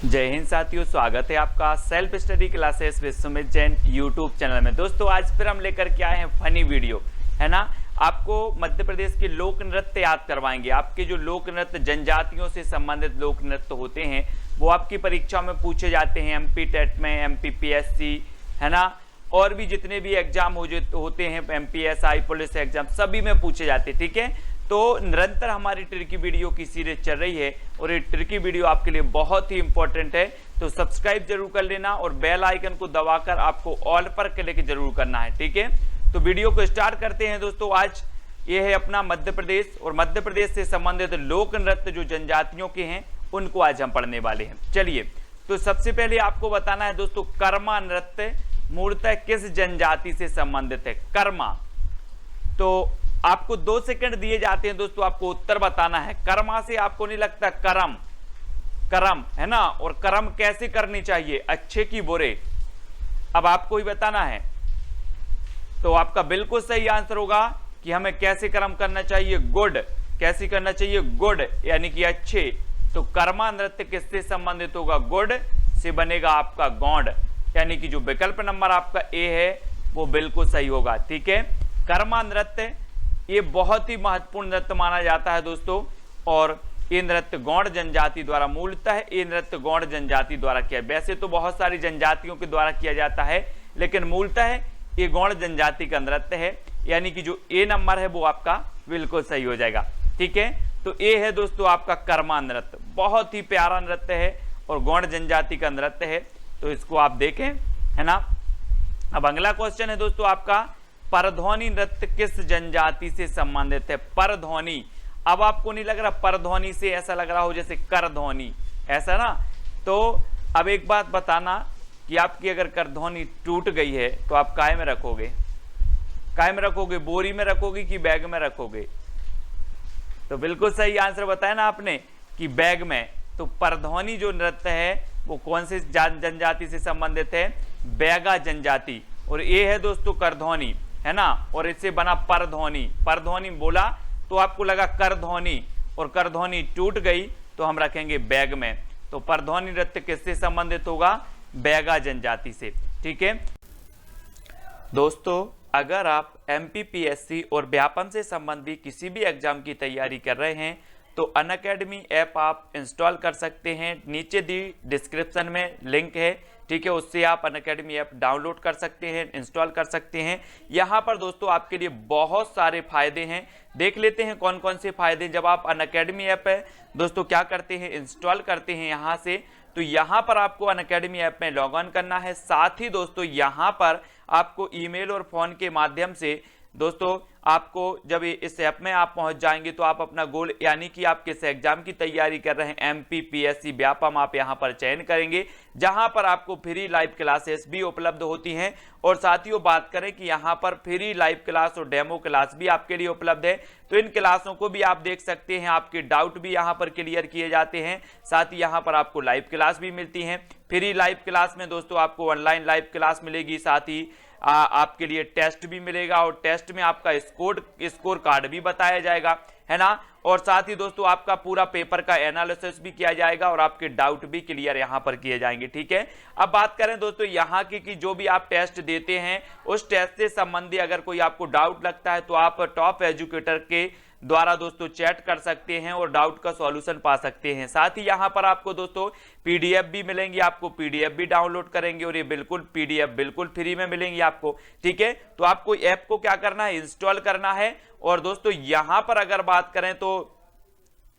जय हिंद साथियों, स्वागत है आपका self study classes with Sumit Jain YouTube channel में। दोस्तों आज फिर हम लेकर के आए हैं फनी वीडियो, है ना। आपको मध्य प्रदेश के लोक नृत्य याद करवाएंगे। आपके जो लोक नृत्य जनजातियों से संबंधित लोक नृत्य होते हैं वो आपकी परीक्षा में पूछे जाते हैं, एमपी टेट में, एमपी पीएससी, है ना, और भी जितने भी एग्जाम होते हैं, एमपीएसआई पुलिस एग्जाम, सभी में पूछे जाते हैं। ठीक है, तो निरंतर हमारी ट्रिकी वीडियो की सीरीज चल रही है और ये ट्रिकी वीडियो आपके लिए बहुत ही इंपॉर्टेंट है, तो सब्सक्राइब जरूर कर लेना और बेल आइकन को दबाकर आपको ऑल पर क्लिक जरूर करना है। ठीक है, तो वीडियो को स्टार्ट करते हैं। दोस्तों आज ये है अपना मध्य प्रदेश और मध्य प्रदेश से संबंधित लोक नृत्य जो जनजातियों के हैं उनको आज हम पढ़ने वाले हैं। चलिए, तो सबसे पहले आपको बताना है दोस्तों, कर्मा नृत्य मूलतः किस जनजाति से संबंधित है। कर्मा, तो आपको 2 सेकंड दिए जाते हैं दोस्तों, आपको उत्तर बताना है। कर्मा से आपको नहीं लगता करम, करम है ना, और करम कैसे करनी चाहिए, अच्छे की बुरे, अब आपको ही बताना है। तो आपका बिल्कुल सही आंसर होगा कि हमें कैसे कर्म करना चाहिए, गुड। कैसे करना चाहिए, गुड, यानी कि अच्छे। तो कर्मा नृत्य किससे संबंधित होगा, गुड से बनेगा आपका गौंड, यानी कि जो विकल्प नंबर आपका ए है वो बिल्कुल सही होगा। ठीक है, कर्मा नृत्य ये बहुत ही महत्वपूर्ण नृत्य माना जाता है दोस्तों, और ये नृत्य गौंड जनजाति द्वारा, मूलतः ये नृत्य गौंड जनजाति द्वारा किया। वैसे तो बहुत सारी जनजातियों के द्वारा किया जाता है, लेकिन मूलतः ये गौंड जनजाति का नृत्य है, यानी कि जो ए नंबर है वो आपका बिल्कुल सही हो जाएगा। ठीक है, तो ए है दोस्तों आपका कर्मा नृत्य, बहुत ही प्यारा नृत्य है और गौंड जनजाति का नृत्य है, तो इसको आप देखें, है ना। अब अगला क्वेश्चन है दोस्तों आपका, परध्वनि नृत्य किस जनजाति से संबंधित है। परध्वनि, अब आपको नहीं लग रहा परध्वनि से ऐसा लग रहा हो जैसे करध्वनि, ऐसा ना। तो अब एक बात बताना कि आपकी अगर करध्वनि टूट गई है तो आप काय में रखोगे, काय में रखोगे, बोरी में रखोगे कि बैग में रखोगे। तो बिल्कुल सही आंसर बताया ना आपने कि बैग में। तो परध्वनि जो नृत्य है वो कौन से जनजाति से संबंधित है, बैगा जनजाति, और ये है दोस्तों करध्वनि, है ना, और इससे बना परध्वनि। परध्वनि बोला तो आपको लगा करध्वनि, और करध्वनि टूट गई तो हम रखेंगे बैग में। तो परध्वनि नृत्य किससे संबंधित होगा, बैगा जनजाति से। ठीक है दोस्तों, अगर आप एमपीपीएससी और व्यापम से संबंधित किसी भी एग्जाम की तैयारी कर रहे हैं तो अनअकैडमी ऐप आप इंस्टॉल कर सकते हैं, नीचे दी डिस्क्रिप्शन में लिंक है। ठीक है, उससे आप अनअकैडमी ऐप डाउनलोड कर सकते हैं, इंस्टॉल कर सकते हैं। यहाँ पर दोस्तों आपके लिए बहुत सारे फायदे हैं, देख लेते हैं कौन कौन से फायदे। जब आप अनअकैडमी ऐप है दोस्तों क्या करते हैं, इंस्टॉल करते हैं यहाँ से, तो यहाँ पर आपको अनअकैडमी ऐप में लॉग इन करना है। साथ ही दोस्तों यहाँ पर आपको ईमेल और फोन के माध्यम से दोस्तों आपको जब इस ऐप में आप पहुंच जाएंगे तो आप अपना गोल, यानी कि आप किस एग्जाम की तैयारी कर रहे हैं, एमपी पीएससी व्यापम, आप यहां पर चयन करेंगे, जहां पर आपको फ्री लाइव क्लासेस भी उपलब्ध होती हैं। और साथियों बात करें कि यहां पर फ्री लाइव क्लास और डेमो क्लास भी आपके लिए उपलब्ध है, तो इन क्लासों को भी आप देख सकते हैं, आपके डाउट भी यहां पर क्लियर किए जाते हैं। साथ ही यहां पर आपको लाइव क्लास भी मिलती है। फ्री लाइव क्लास में दोस्तों आपको ऑनलाइन लाइव क्लास मिलेगी, साथ ही आपके लिए टेस्ट भी मिलेगा, और टेस्ट में आपका स्कोर कार्ड भी बताया जाएगा, है ना। और साथ ही दोस्तों आपका पूरा पेपर का एनालिसिस भी किया जाएगा और आपके डाउट भी क्लियर यहां पर किए जाएंगे। ठीक है, अब बात करें दोस्तों यहां की कि जो भी आप टेस्ट देते हैं उस टेस्ट से संबंधी अगर कोई आपको डाउट लगता है तो आप टॉप एजुकेटर के द्वारा दोस्तों चैट कर सकते हैं और डाउट का सॉल्यूशन पा सकते हैं। साथ ही यहां पर आपको दोस्तों पीडीएफ भी मिलेंगी, आपको पीडीएफ भी डाउनलोड करेंगे और ये बिल्कुल पीडीएफ बिल्कुल फ्री में मिलेंगी आपको। ठीक है, तो आपको ऐप को क्या करना है, इंस्टॉल करना है। और दोस्तों यहां पर अगर बात करें तो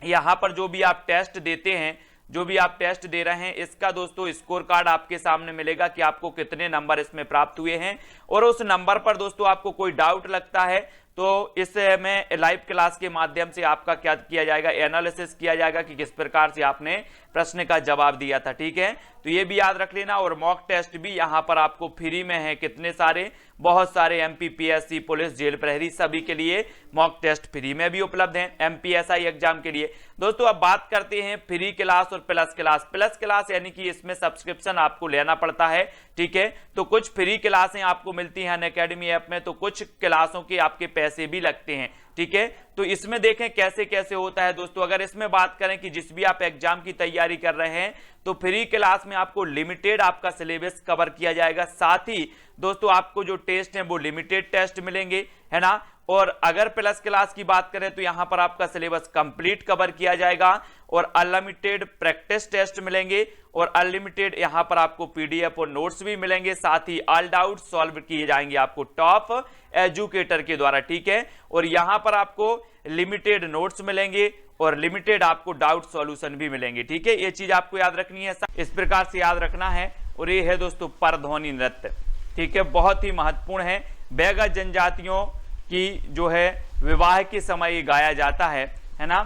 यहां पर जो भी आप टेस्ट देते हैं, जो भी आप टेस्ट दे रहे हैं, इसका दोस्तों स्कोर कार्ड आपके सामने मिलेगा कि आपको कितने नंबर इसमें प्राप्त हुए हैं। और उस नंबर पर दोस्तों आपको कोई डाउट लगता है तो इसमें लाइव क्लास के माध्यम से आपका क्या किया जाएगा, एनालिसिस किया जाएगा कि किस प्रकार से आपने प्रश्न का जवाब दिया था। ठीक है, तो ये भी याद रख लेना। और मॉक टेस्ट भी यहाँ पर आपको फ्री में है, कितने सारे, बहुत सारे, एमपीपीएससी पुलिस जेल प्रहरी सभी के लिए मॉक टेस्ट फ्री में भी उपलब्ध हैं, एमपीएसआई एग्जाम के लिए। दोस्तों अब बात करते हैं फ्री क्लास और प्लस क्लास। प्लस क्लास यानी कि इसमें सब्सक्रिप्शन आपको लेना पड़ता है। ठीक है, तो कुछ फ्री क्लासें आपको मिलती हैं अनअकैडमी ऐप में, तो कुछ क्लासों के आपके पैसे भी लगते हैं। ठीक है। तो इसमें देखें कैसे कैसे होता है दोस्तों। अगर इसमें बात करें कि जिस भी आप एग्जाम की तैयारी कर रहे हैं तो फ्री क्लास में आपको लिमिटेड आपका सिलेबस कवर किया जाएगा, साथ ही दोस्तों आपको जो टेस्ट हैं वो लिमिटेड टेस्ट मिलेंगे, है ना। और अगर प्लस क्लास की बात करें तो यहां पर आपका सिलेबस कंप्लीट कवर किया जाएगा और अनलिमिटेड प्रैक्टिस टेस्ट मिलेंगे और अनलिमिटेड यहां पर आपको पीडीएफ और नोट्स भी मिलेंगे, साथ ही ऑल डाउट सॉल्व किए जाएंगे आपको टॉप एजुकेटर के द्वारा, ठीक है। और यहां पर आपको लिमिटेड नोट्स मिलेंगे और लिमिटेड आपको डाउट सॉल्यूशन भी मिलेंगे, ठीक है। ये चीज आपको याद रखनी है, इस प्रकार से याद रखना है। और ये है दोस्तों परध्वनि नृत्य, ठीक है, बहुत ही महत्वपूर्ण है। बैगा जनजातियों की जो है विवाह के समय ये गाया जाता है ना,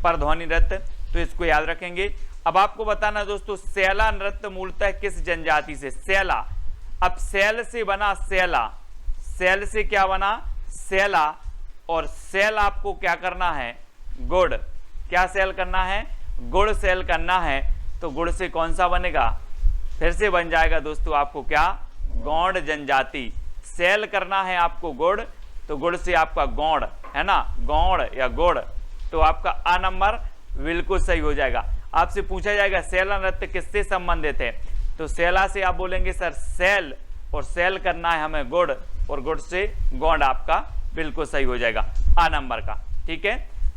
परध्वनि नृत्य, तो इसको याद रखेंगे। अब आपको बताना दोस्तों सैला नृत्य मूलतः किस जनजाति से, सैला। अब सैल से बना सैला, सैल से क्या बना सैला, और सैल आपको क्या करना है गुड़, क्या सेल करना है गुड़ सेल करना है, तो गुड़ से कौन सा बनेगा, फिर से बन जाएगा दोस्तों आपको क्या गौड़ जनजाति। सेल करना है आपको गुड़, तो गुड़ से आपका गौड़, है ना, गौड़ या गुड़, तो आपका आ नंबर बिल्कुल सही हो जाएगा। आपसे पूछा जाएगा सैला नृत्य किससे संबंधित है, तो सैला से आप बोलेंगे सर सेल, और सेल करना है हमें गुड़, और गुड़ से गौड़ आपका बिल्कुल सही हो जाएगा आ नंबर का, ठीक है।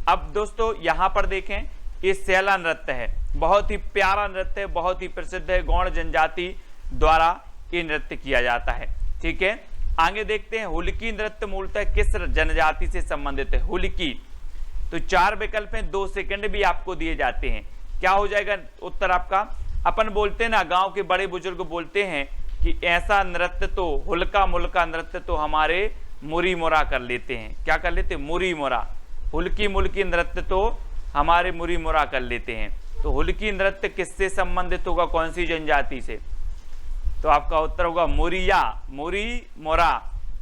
अब दोस्तों यहां पर देखें ये सैला नृत्य है, बहुत ही प्यारा नृत्य है, बहुत ही प्रसिद्ध है, गौड़ जनजाति द्वारा ये नृत्य किया जाता है, ठीक है। आगे देखते हैं हुलकी नृत्य मूलतः किस जनजाति से संबंधित है, हुलकी। तो 4 विकल्प हैं, 2 सेकंड भी आपको दिए जाते हैं। क्या हो जाएगा उत्तर आपका, अपन बोलते हैं ना, गांव के बड़े बुजुर्ग बोलते हैं कि ऐसा नृत्य तो हुलका मुल्का नृत्य तो हमारे मुरी मुरा कर लेते हैं, क्या कर लेते, मुरी मुरा। हुलकी मुल्की नृत्य तो हमारे मुरी मुरा कर लेते हैं। तो हुलकी नृत्य किससे संबंधित होगा, कौन सी जनजाति से, तो आपका उत्तर होगा मुरिया, मुरी मोरा।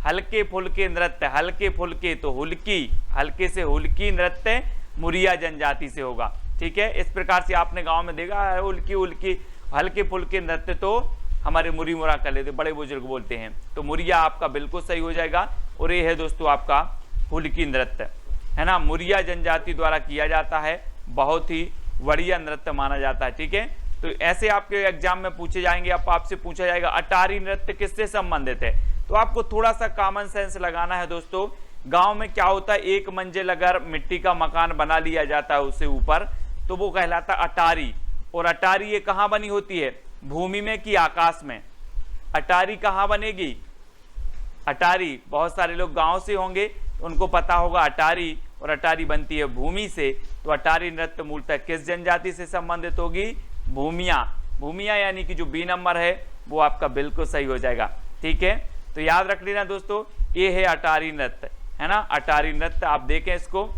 हल्के फुल्के नृत्य, हल्के फुल्के तो हुलकी, हल्के से हुलकी नृत्य मुरिया जनजाति से होगा, ठीक है। इस प्रकार से आपने गांव में देखा है हुलकी उल्की, हल्के फुल्के नृत्य तो हमारे मुरी मुरा कर लेते, बड़े बुजुर्ग बोलते हैं, तो मुरिया आपका बिल्कुल सही हो जाएगा। और ये है दोस्तों आपका हुलकी नृत्य, है ना, मुरिया जनजाति द्वारा किया जाता है, बहुत ही बढ़िया नृत्य माना जाता है, ठीक है। तो ऐसे आपके एग्जाम में पूछे जाएंगे, आपसे पूछा जाएगा अटारी नृत्य किससे संबंधित है, तो आपको थोड़ा सा कॉमन सेंस लगाना है दोस्तों। गांव में क्या होता है, एक मंजिल अगर मिट्टी का मकान बना लिया जाता है उससे ऊपर, तो वो कहलाता अटारी। और अटारी ये कहां बनी होती है, भूमि में कि आकाश में, अटारी कहां बनेगी, अटारी बहुत सारे लोग गांव से होंगे, उनको पता होगा अटारी, और अटारी बनती है भूमि से। तो अटारी नृत्य मूलतः किस जनजाति से संबंधित होगी, भूमिया, भूमिया यानी कि जो बी नंबर है वो आपका बिल्कुल सही हो जाएगा, ठीक है। तो याद रख लेना दोस्तों ये है अटारी नृत्य, है ना, अटारी नृत्य आप देखें इसको,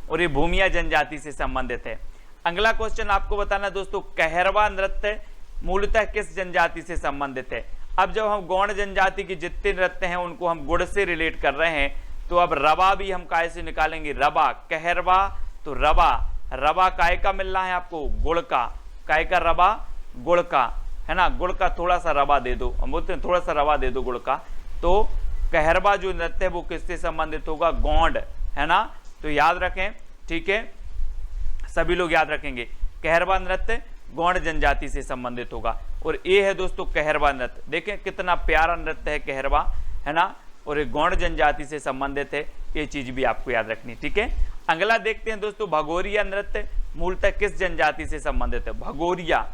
और ये भूमिया जनजाति से संबंधित है। अगला क्वेश्चन आपको बताना दोस्तों कहरवा नृत्य मूलतः किस जनजाति से संबंधित है। अब जब हम गौड़ जनजाति की जितने नृत्य हैं उनको हम गुड़ से रिलेट कर रहे हैं, तो अब रबा भी हम काय से निकालेंगे, रबा, कहरवा तो रबा, रबा काय का मिल रहा है आपको, गुड़ का, काय का रबा गुड़ का, है ना, गुड़ का थोड़ा सा रबा दे दो, हम बोलते हैं थोड़ा सा रबा दे दो गुड़ का। तो कहरवा जो नृत्य है वो किससे संबंधित होगा, गौंड, है ना, तो याद रखें, ठीक है, सभी लोग याद रखेंगे कहरवा नृत्य गौड़ जनजाति से संबंधित होगा। और ये है दोस्तों कहरवा नृत्य, देखें कितना प्यारा नृत्य है कहरवा, है ना, और ये गौड़ जनजाति से संबंधित है, ये चीज भी आपको याद रखनी, ठीक है। अगला देखते हैं दोस्तों भगोरिया नृत्य मूलतः किस जनजाति से संबंधित है, भगोरिया।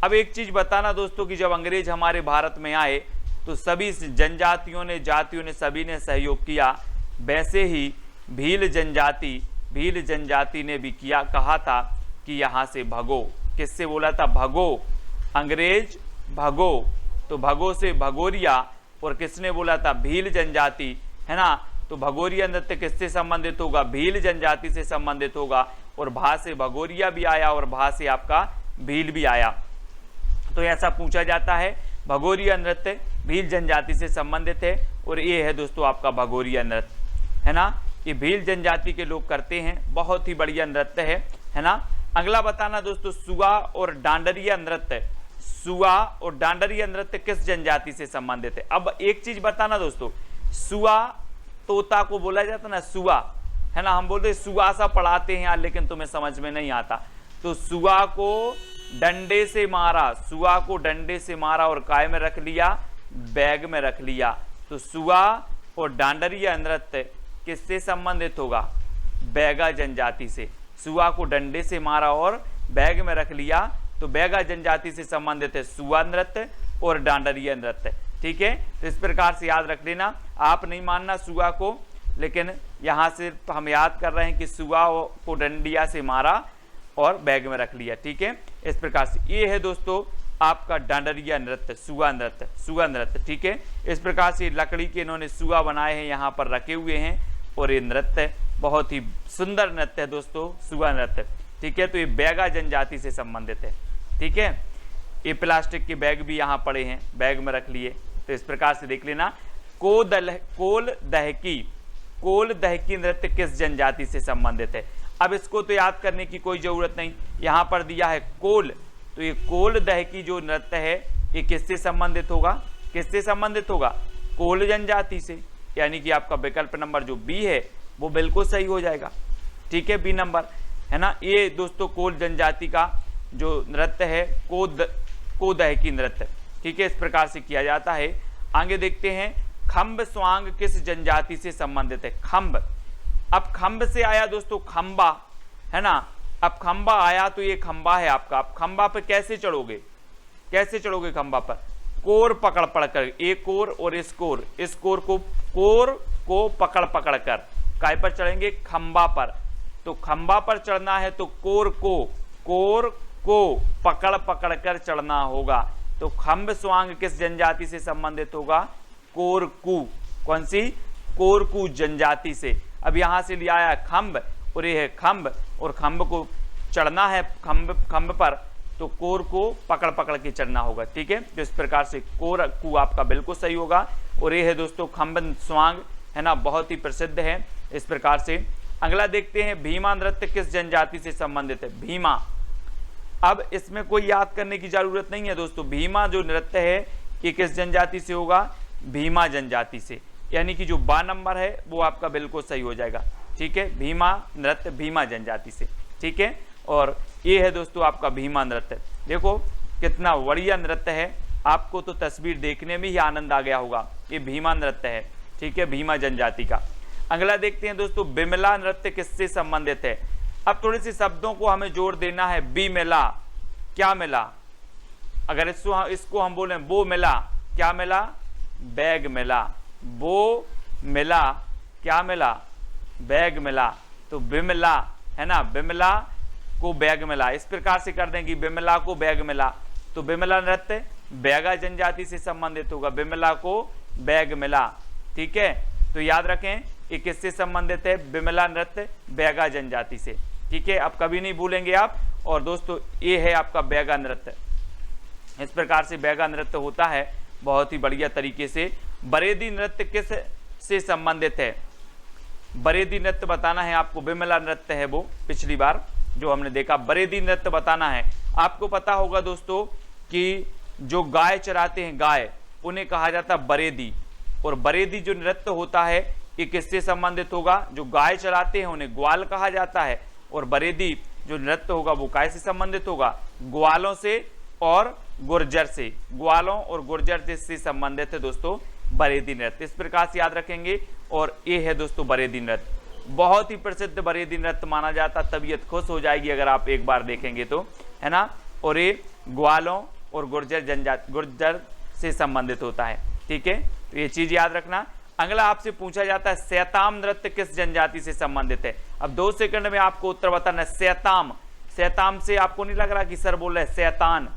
अब एक चीज बताना दोस्तों कि जब अंग्रेज हमारे भारत में आए तो सभी जनजातियों ने, जातियों ने, सभी ने सहयोग किया, वैसे ही भील जनजाति ने भी किया, कहा था कि यहाँ से भगो, किससे बोला था, भगो, अंग्रेज भगो, तो भगो से भगोरिया, और किसने बोला था, भील जनजाति, है ना, तो भगोरिया नृत्य किससे संबंधित होगा, भील जनजाति से संबंधित होगा। और भा से भगोरिया भी आया और भा से आपका भील भी आया, तो ऐसा पूछा जाता है। भगोरिया नृत्य भील जनजाति से संबंधित है, और ये है दोस्तों आपका भगोरिया नृत्य, है ना, ये भील जनजाति के लोग करते हैं, बहुत ही बढ़िया नृत्य है ना। अगला बताना दोस्तों सुआ और डांडरिया नृत्य, सुआ और डांडरिया नृत्य किस जनजाति से संबंधित है। अब एक चीज बताना दोस्तों, सुआ तोता को बोला जाता ना सुआ, है ना, हम बोलते सुआ सा पढ़ाते हैं यार, लेकिन तुम्हें समझ में नहीं आता। तो सुआ को डंडे से मारा, सुआ को डंडे से मारा और काय में रख लिया, बैग में रख लिया। तो सुआ और डांडरिया नृत्य किससे संबंधित होगा? बैगा जनजाति से। सुआ को डंडे से मारा और बैग में रख लिया, तो बैगा जनजाति से संबंधित है सुआ नृत्य और डांडरिया नृत्य। ठीक है, तो इस प्रकार से याद रख लेना। आप नहीं मानना सुआ को, लेकिन यहाँ से हम याद कर रहे हैं कि सुआ को डंडिया से मारा और बैग में रख लिया। ठीक है, इस प्रकार से ये है दोस्तों आपका डांडरिया नृत्य, सुआ नृत्य, सुआ नृत्य। ठीक है, इस प्रकार से लकड़ी के इन्होंने सुआ बनाए हैं, यहाँ पर रखे हुए हैं, और ये नृत्य बहुत ही सुंदर नृत्य है दोस्तों, सुआ नृत्य। ठीक है, तो ये बैगा जनजाति से संबंधित है। ठीक है, ये प्लास्टिक के बैग भी यहाँ पड़े हैं, बैग में रख लिए। तो इस प्रकार से देख लेना। कोल दहकी नृत्य किस जनजाति से संबंधित है? अब इसको तो याद करने की कोई जरूरत नहीं, यहाँ पर दिया है कोल, तो ये कोल दहकी जो नृत्य है ये किससे संबंधित होगा? किससे संबंधित होगा? कोल जनजाति से, यानी कि आपका विकल्प नंबर जो बी है वो बिल्कुल सही हो जाएगा। ठीक है, बी नंबर, है ना। ये दोस्तों कोल जनजाति का जो नृत्य है कोदहकी नृत्य। ठीक है, इस प्रकार से किया जाता है। आगे देखते हैं, खम्ब स्वांग किस जनजाति से संबंधित है? खम्ब, अब खम्ब से आया दोस्तों खम्बा, है ना। अब खम्बा आया तो ये खम्बा है आपका। अब खम्बा पे कैसे चढ़ोगे? कैसे चढ़ोगे खम्बा पर? कोर पकड़ पकड़, एक कोर और इस कोर को पकड़ पकड़ कर काय पर चढ़ेंगे? खम्बा पर। तो खम्बा पर चढ़ना है तो कोर को पकड़ पकड़ कर चढ़ना होगा। तो खम्ब स्वांग किस जनजाति से संबंधित होगा? कोरकू। कौन सी? कोरकू जनजाति से। अब यहां से लिया आया खम्ब और ये है खम्ब, और खम्ब को चढ़ना है खम्ब पर, तो कोर को पकड़ पकड़ के चढ़ना होगा। ठीक है, तो इस प्रकार से कोरकू आपका बिल्कुल सही होगा। और ये है दोस्तों खम्ब स्वांग, है ना, बहुत ही प्रसिद्ध है। इस प्रकार से अगला देखते हैं, भीमा नृत्य किस जनजाति से संबंधित है? भीमा, अब इसमें कोई याद करने की जरूरत नहीं है दोस्तों। भीमा जो नृत्य है ये किस जनजाति से होगा? भीमा जनजाति से, यानी कि जो बा नंबर है वो आपका बिल्कुल सही हो जाएगा। ठीक है, भीमा नृत्य भीमा जनजाति से। ठीक है, और ये है दोस्तों आपका भीमा नृत्य। देखो कितना बढ़िया नृत्य है, आपको तो तस्वीर देखने में ही आनंद आ गया होगा। ये भीमा नृत्य है। ठीक है, भीमा जनजाति का। अगला देखते हैं दोस्तों, बिमला नृत्य किससे संबंधित है? अब थोड़े से शब्दों को हमें जोड़ देना है। बी मिला, क्या मिला? अगर इसको हम बोले वो मिला, क्या मिला? बैग मिला। वो मिला, क्या मिला? बैग मिला। तो बिमला, है ना, बिमला को बैग मिला। इस प्रकार से कर देंगे, बिमला को बैग मिला। तो बिमला नृत्य बैगा जनजाति से संबंधित होगा, बिमला को बैग मिला। ठीक है, तो याद रखें ये किससे संबंधित है? बिमला नृत्य बैगा जनजाति से। ठीक है, अब कभी नहीं भूलेंगे आप। और दोस्तों ये है आपका बैगा नृत्य। इस प्रकार से बैगा नृत्य होता है बहुत ही बढ़िया तरीके से। बरेदी नृत्य किस से संबंधित है? बरेदी नृत्य बताना है आपको। बिमला नृत्य है वो, पिछली बार जो हमने देखा। बरेदी नृत्य बताना है। आपको पता होगा दोस्तों कि जो गाय चराते हैं, गाय, उन्हें कहा जाता है बरेदी। और बरेदी जो नृत्य होता है ये किससे संबंधित होगा? जो गाय चराते हैं उन्हें ग्वाल कहा जाता है। और बरेदी जो नृत्य होगा वो काय से संबंधित होगा? ग्वालों से और गुर्जर से। ग्वालों और गुर्जर से संबंधित है दोस्तों बरेदी नृत्य। इस प्रकार से याद रखेंगे। और ये है दोस्तों बरेदी नृत्य, बहुत ही प्रसिद्ध बरेदी नृत्य माना जाता। तबीयत खुश हो जाएगी अगर आप एक बार देखेंगे तो, है ना। और ये ग्वालों और गुर्जर से संबंधित होता है। ठीक है, तो ये चीज याद रखना। अगला आपसे पूछा जाता है, सैताम नृत्य किस जनजाति से संबंधित है? अब 2 सेकंड में आपको उत्तर बताना है। सैताम, सैताम से आपको नहीं लग रहा कि सर बोल रहे शैतान?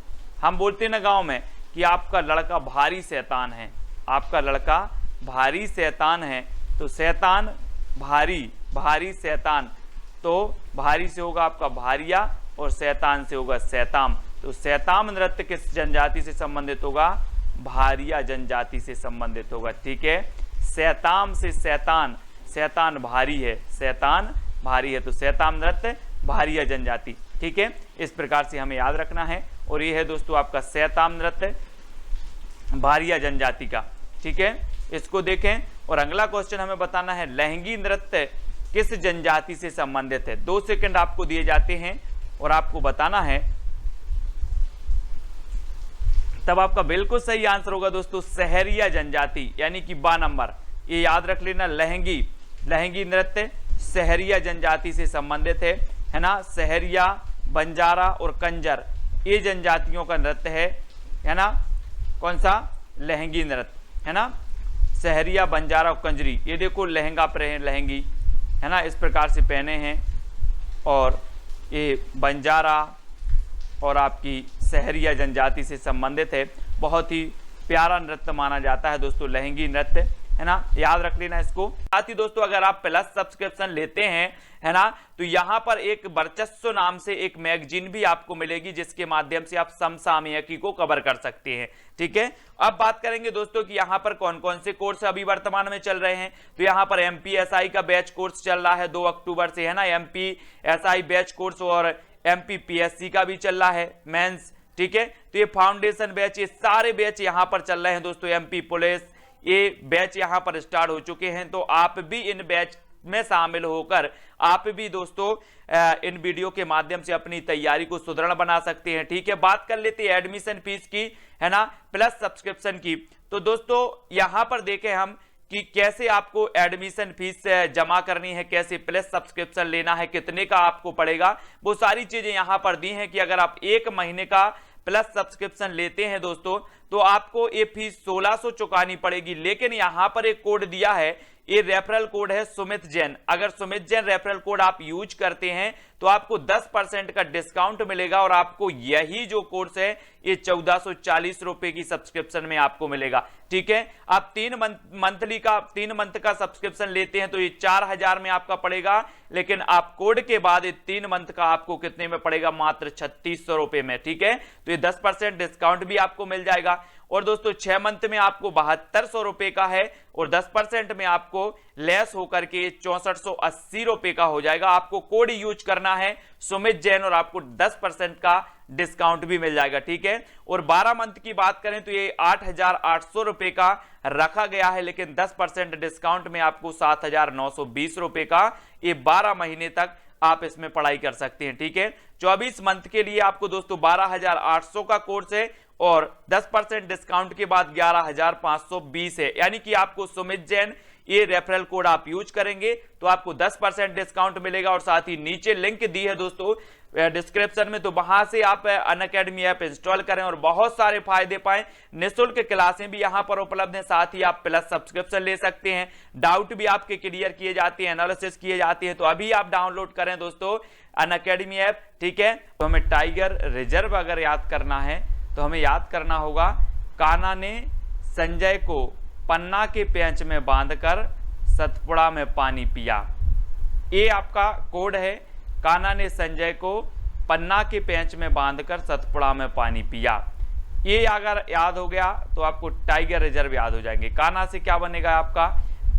हम बोलते हैं ना गांव में कि आपका लड़का भारी शैतान है, आपका लड़का भारी शैतान है। तो शैतान भारी, भारी शैतान, तो भारी से होगा आपका भारिया और शैतान से होगा शैताम। तो शैताम नृत्य किस जनजाति से संबंधित होगा? भारिया जनजाति से संबंधित होगा। ठीक है, शैताम से शैतान, शैतान भारी है, शैतान भारी है, तो शैताम नृत्य भारिया जनजाति। ठीक है, इस प्रकार से हमें याद रखना है। और ये है दोस्तों आपका शैताम नृत्य भारिया जनजाति का। ठीक है, इसको देखें और अगला क्वेश्चन हमें बताना है लहंगी नृत्य किस जनजाति से संबंधित है। 2 सेकंड आपको दिए जाते हैं और आपको बताना है, तब आपका बिल्कुल सही आंसर होगा दोस्तों सहरिया जनजाति, यानी कि 12 नंबर। ये याद रख लेना, लहंगी नृत्य सहरिया जनजाति से संबंधित है ना। सहरिया, बंजारा और कंजर ये जनजातियों का नृत्य है ना। कौन सा? लहंगी नृत्य, है ना। सहरिया, बंजारा और कंजरी, ये देखो लहंगा पहने, लहंगी, है ना, इस प्रकार से पहने हैं। और ये बंजारा और आपकी सहरिया जनजाति से संबंधित है। बहुत ही प्यारा नृत्य माना जाता है दोस्तों लहंगी नृत्य, है ना, याद रख लेना इसको। साथ ही दोस्तों अगर आप प्लस सब्सक्रिप्शन लेते हैं, है ना, तो यहां पर एक वर्चस्व नाम से एक मैगजीन भी आपको मिलेगी जिसके माध्यम से आप समसामयिकी को कवर कर सकते हैं। ठीक है, अब बात करेंगे दोस्तों कि यहां पर कौन कौन से कोर्स अभी वर्तमान में चल रहे हैं। तो यहां पर MPSI का बैच कोर्स चल रहा है 2 अक्टूबर से, है ना। MPSI बैच कोर्स और MPPSC का भी चल रहा है मेंस। ठीक है, तो ये फाउंडेशन बैच, ये सारे बैच यहां पर चल रहे हैं दोस्तों। MP पुलिस, ये बैच यहां पर स्टार्ट हो चुके हैं। तो आप भी इन बैच में शामिल होकर आप भी दोस्तों इन वीडियो के माध्यम से अपनी तैयारी को सुदृढ़ बना सकते हैं। ठीक है, बात कर लेते हैं एडमिशन फीस की, है ना, प्लस सब्सक्रिप्शन की। तो दोस्तों यहां पर देखें हम कि कैसे आपको एडमिशन फीस जमा करनी है, कैसे प्लस सब्सक्रिप्शन लेना है, कितने का आपको पड़ेगा, वो सारी चीजें यहां पर दी हैं कि अगर आप 1 महीने का प्लस सब्सक्रिप्शन लेते हैं दोस्तों तो आपको ये फीस 1600 चुकानी पड़ेगी। लेकिन यहां पर एक कोड दिया है, ये रेफरल कोड है सुमित जैन। अगर सुमित जैन रेफरल कोड आप यूज करते हैं तो आपको 10% का डिस्काउंट मिलेगा और आपको यही जो कोर्स है ये 1440 रुपए की सब्सक्रिप्शन में आपको मिलेगा। ठीक है, आप 3 मंथ का सब्सक्रिप्शन लेते हैं तो ये 4000 में आपका पड़ेगा, लेकिन आप कोड के बाद ये 3 मंथ का आपको कितने में पड़ेगा? मात्र 3600 रुपए में। ठीक है, तो ये 10% डिस्काउंट भी आपको मिल जाएगा। और दोस्तों 6 मंथ में आपको 7200 रुपए का है और 10% में आपको लेस होकर के 6480 रुपए का हो जाएगा। आपको कोड यूज करना है सुमित जैन और आपको 10% का डिस्काउंट भी मिल जाएगा। ठीक है, और 12 मंथ की बात करें तो ये 8800 रुपए का रखा गया है, लेकिन 10% डिस्काउंट में आपको 7920 रुपए का ये 12 महीने तक आप इसमें पढ़ाई कर सकते हैं। ठीक है, 24 मंथ के लिए आपको दोस्तों 12800 का कोर्स है और 10% डिस्काउंट के बाद 11520 है। यानी कि आपको सुमित जैन ये रेफरल कोड आप यूज करेंगे तो आपको 10% डिस्काउंट मिलेगा। और साथ ही नीचे लिंक दी है दोस्तों डिस्क्रिप्शन में, तो वहां से आप अनअकैडमी ऐप इंस्टॉल करें और बहुत सारे फायदे पाएं। निःशुल्क क्लासें भी यहां पर उपलब्ध हैं, साथ ही आप प्लस सब्सक्रिप्शन ले सकते हैं, डाउट भी आपके क्लियर किए जाते हैं, एनालिसिस किए जाते हैं। तो अभी आप डाउनलोड करें दोस्तों अनअकैडमी ऐप। ठीक है, तो हमें टाइगर रिजर्व अगर याद करना है तो हमें याद करना होगा, कान्हा ने संजय को पन्ना के पेंच में बांधकर सतपुड़ा में पानी पिया। ये आपका कोड है, कान्हा ने संजय को पन्ना के पेंच में बांधकर सतपुड़ा में पानी पिया। ये अगर याद हो गया तो आपको टाइगर रिजर्व याद हो जाएंगे। कान्हा से क्या बनेगा आपका?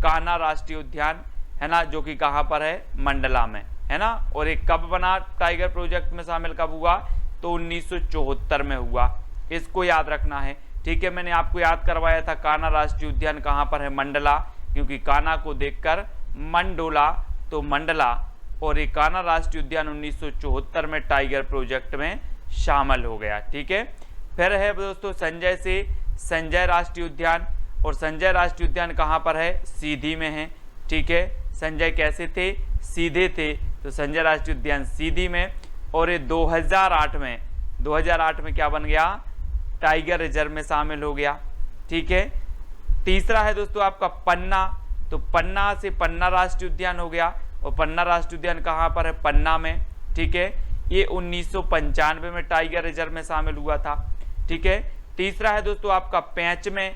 कान्हा राष्ट्रीय उद्यान, है ना, जो कि कहां पर है? मंडला में, है ना। और एक कब बना टाइगर प्रोजेक्ट में शामिल, कब हुआ? तो 1974 में हुआ, इसको याद रखना है। ठीक है, मैंने आपको याद करवाया था कान्हा राष्ट्रीय उद्यान कहां पर है? मंडला, क्योंकि कान्हा को देखकर मन डोला तो मंडला। और ये कान्हा राष्ट्रीय उद्यान 1974 में टाइगर प्रोजेक्ट में शामिल हो गया। ठीक है, फिर है दोस्तों संजय से संजय राष्ट्रीय उद्यान, और संजय राष्ट्रीय उद्यान कहां पर है? सीधी में है। ठीक है, संजय कैसे थे? सीधे थे, तो संजय राष्ट्रीय उद्यान सीधी में। और ये 2008 में क्या बन गया? टाइगर रिजर्व में शामिल हो गया। ठीक है, तीसरा है दोस्तों आपका पन्ना, तो पन्ना से पन्ना राष्ट्रीय उद्यान हो गया, और पन्ना राष्ट्रीय उद्यान कहां पर है? पन्ना में। ठीक है, ये 1995 में टाइगर रिजर्व में शामिल हुआ था। ठीक है, तीसरा है दोस्तों आपका पेंच में,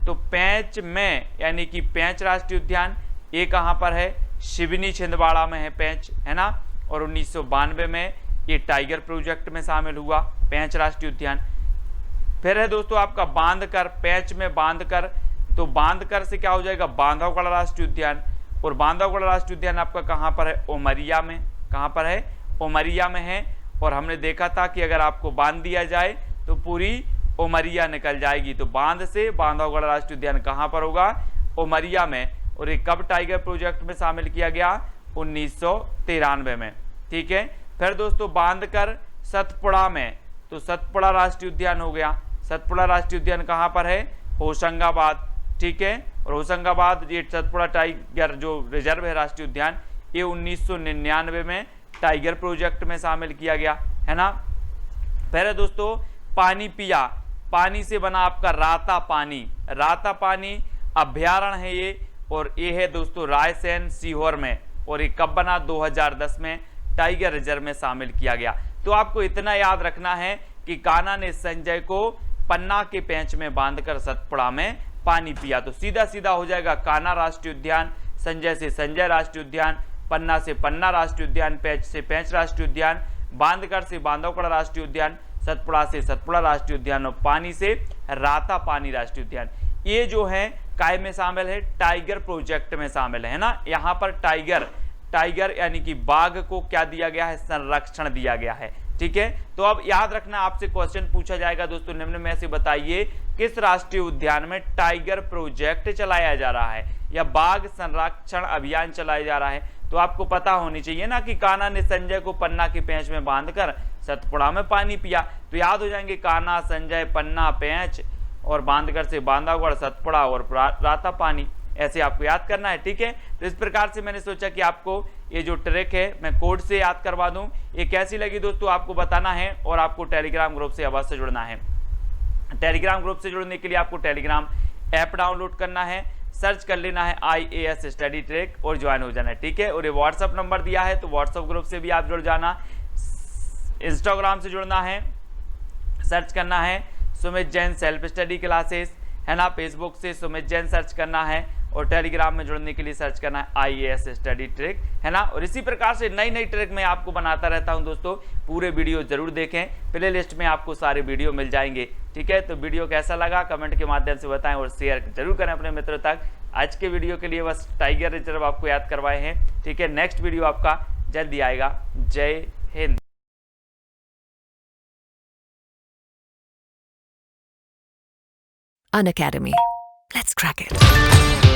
तो पेंच में यानी कि पेंच राष्ट्रीय उद्यान, ये कहां पर है? सिवनी छिंदवाड़ा में है पेंच, है ना। और 1992 में ये टाइगर प्रोजेक्ट में शामिल हुआ पेंच राष्ट्रीय उद्यान। फिर है दोस्तों आपका बांधकर, पेंच में बांधकर, तो बांधकर से क्या हो जाएगा? बांधवगढ़ राष्ट्रीय उद्यान, और बांधवगढ़ राष्ट्रीय उद्यान आपका कहां पर है? उमरिया में। कहां पर है? उमरिया में है। और हमने देखा था कि अगर आपको बांध दिया जाए तो पूरी उमरिया निकल जाएगी, तो बांध से बांधवगढ़ राष्ट्रीय उद्यान कहां पर होगा? उमरिया में। और ये कब टाइगर प्रोजेक्ट में शामिल किया गया? 1993 में। ठीक है, फिर दोस्तों बांधकर सतपुड़ा में, तो सतपुड़ा राष्ट्रीय उद्यान हो गया। सतपुड़ा राष्ट्रीय उद्यान कहाँ पर है? होशंगाबाद। ठीक है, और होशंगाबाद ये सतपुड़ा टाइगर जो रिजर्व है राष्ट्रीय उद्यान, ये 1999 में टाइगर प्रोजेक्ट में शामिल किया गया है ना। फिर दोस्तों पानी पिया, पानी से बना आपका राता पानी, राता पानी अभ्यारण्य है ये, और ये है दोस्तों रायसेन सीहोर में, और ये कब बना? 2010 में टाइगर रिजर्व में शामिल किया गया। तो आपको इतना याद रखना है कि कान्हा ने संजय को पन्ना के पेंच में बांधकर सतपुड़ा में पानी पिया। तो सीधा सीधा हो जाएगा कान्हा राष्ट्रीय उद्यान, संजय से संजय राष्ट्रीय उद्यान, पन्ना से पन्ना राष्ट्रीय उद्यान, पेंच से पेंच राष्ट्रीय उद्यान, बांधकर से बांधवगढ़ राष्ट्रीय उद्यान, सतपुड़ा से सतपुड़ा राष्ट्रीय उद्यान, और पानी से राता पानी राष्ट्रीय उद्यान। ये जो है काय में शामिल है? टाइगर प्रोजेक्ट में शामिल है ना। यहाँ पर टाइगर यानी कि बाघ को क्या दिया गया है? संरक्षण दिया गया है। ठीक है, तो अब याद रखना, आपसे क्वेश्चन पूछा जाएगा दोस्तों निम्न में से बताइए किस राष्ट्रीय उद्यान में टाइगर प्रोजेक्ट चलाया जा रहा है या बाघ संरक्षण अभियान चलाया जा रहा है? तो आपको पता होनी चाहिए ना कि कान्हा ने संजय को पन्ना के पेंच में बांधकर सतपुड़ा में पानी पिया। तो याद हो जाएंगे कान्हा, संजय, पन्ना, पेंच, और बांधकर से बांधवगढ़, सतपुड़ा और राता पानी, ऐसे आपको याद करना है। ठीक है, तो इस प्रकार से मैंने सोचा कि आपको ये जो ट्रिक है मैं कोड से याद करवा दूं। ये कैसी लगी दोस्तों आपको बताना है, और आपको टेलीग्राम ग्रुप से अवश्य जुड़ना है। टेलीग्राम ग्रुप से जुड़ने के लिए आपको टेलीग्राम ऐप डाउनलोड करना है, सर्च कर लेना है IAS स्टडी ट्रिक और ज्वाइन हो जाना है। ठीक है, और ये व्हाट्सअप नंबर दिया है, तो व्हाट्सअप ग्रुप से भी आप जुड़ जाना। इंस्टाग्राम से जुड़ना है, सर्च करना है Sumit Jain self study classes, है ना। फेसबुक से सुमित जैन सर्च करना है, और टेलीग्राम में जुड़ने के लिए सर्च करना है IAS स्टडी ट्रिक, है ना। और इसी प्रकार से नई नई ट्रिक मैं आपको बनाता रहता हूं दोस्तों। पूरे वीडियो जरूर देखें, प्ले लिस्ट में आपको सारे वीडियो मिल जाएंगे। ठीक है, तो वीडियो कैसा लगा कमेंट के माध्यम से बताएं, और शेयर जरूर करें अपने मित्रों तक। आज के वीडियो के लिए बस टाइगर रिजर्व आपको याद करवाए हैं। ठीक है, नेक्स्ट वीडियो आपका जल्दी आएगा। जय Hind. Unacademy. Let's crack it.